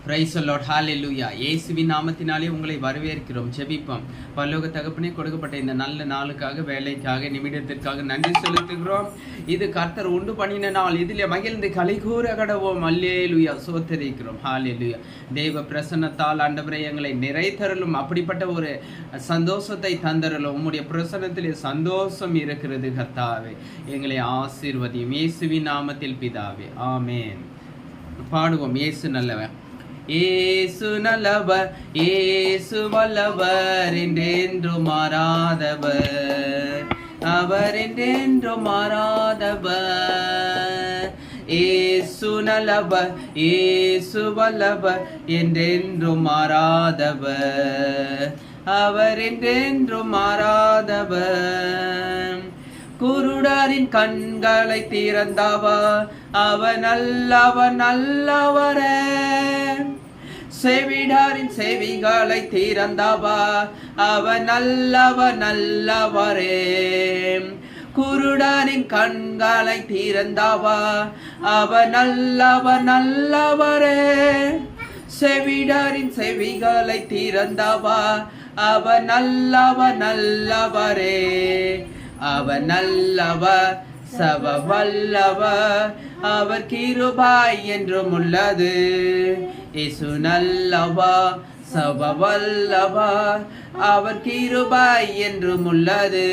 Praise the Lord, ஹalleluya. இயேசுவின் நாமத்தினாலே உங்களை வரவேற்கிறோம். ஜெபிப்போம். பரலோக தகப்பனே, கொடுக்கப்பட்ட இந்த நல்ல நாளுக்காக, வேலைக்காக, நிமிடத்திற்காக நன்றி செலுத்துகிறோம். இது கர்த்தர் உண்டு பண்ணின நாள், இதிலே மகிழ்ந்து கலிகூர கடவோம். அல்லேலூயா, சோத்தரிக்கிறோம். ஹalleluya. தேவ பிரசன்னத்தால் ஆண்டவரே எங்களை நிறைதரலும், அப்படிப்பட்ட ஒரு சந்தோஷத்தை தந்தரலும். உம்முடைய பிரசன்னத்திலே சந்தோஷம் இருக்கிறது கர்த்தாவே. எங்களை ஆசீர்வதியும். இயேசுவின் நாமத்தில் பிதாவே, ஆமென். பாடுவோம். இயேசு நல்லவர், ஏசு நல்லவர், ஏசு வல்லவர், என்றென்றும் மாறாதவர், அவர் என்றென்றும் மாறாதவர். ஏசு நல்லவர், ஏசு வல்லவர், என்றென்றும் மாறாதவர், அவர் என்றென்றும் மாறாதவர். குருடரின் கண்களை திறந்தவர், அவர் நல்லவர் நல்லவரே. செவிடாரின் செவிகளை திறந்தவர், அவர் நல்லவர் நல்லவரே. குருடரின் கண்களை திறந்தவர், அவர் நல்லவர் நல்லவரே. செவிடாரின் செவிகளை திறந்தவர், அவர் நல்லவர் நல்லவரே. அவர் நல்லவர், சர்வ வல்லவர், அவர் கிருபை என்றும் உள்ளது. இயேசு நல்லவர், சர்வ வல்லவர், அவர் கிருபை என்றும் உள்ளது.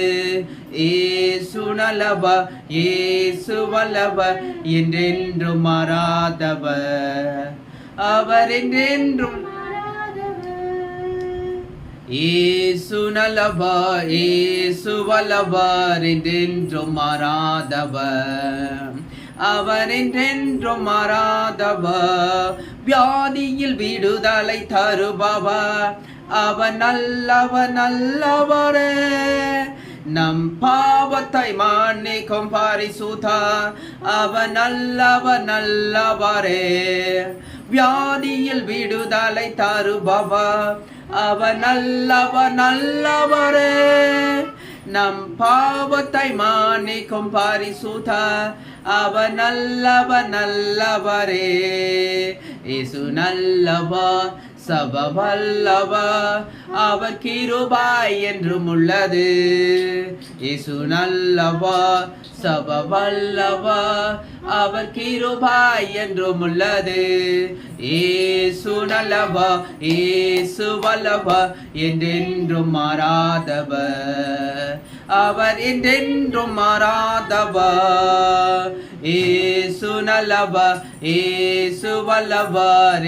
இயேசு நல்லவர், இயேசு வல்லவர், என்றென்றும் மாறாதவர், அவர் என்றென்றும். ஏசு நல்லவர், ஏசு வல்லவர், என்றென்றும் மாறாதவர், அவர் என்றென்றும் மாறாதவர். வியாதியில் விடுதலை தருபவர், அவர் நல்லவர் நல்லவரே. நம் பாவத்தை மன்னிக்கும் பரிசுத்தர், அவர் நல்லவர் நல்லவரே. வியாதியில் விடுதலை தருபவர், அவர் நல்லவர் நல்லவரே. நம் பாவத்தை மன்னிக்கும் பரிசுத்தர், அவர் நல்லவர் நல்லவரே. இயேசு நல்லவர், சர்வ வல்லவர், அவர் கிருபை என்றும் உள்ளது. இயேசு நல்லவர், சர்வ வல்லவர், அவர் கிருபை என்றும் உள்ளது. இயேசு நல்லவர், இயேசு வல்லவர், என்றென்றும் மாறாதவர், அவர் என்றென்றும் மாறாதவர். இயேசு நல்லவர், இயேசு வல்லவர்.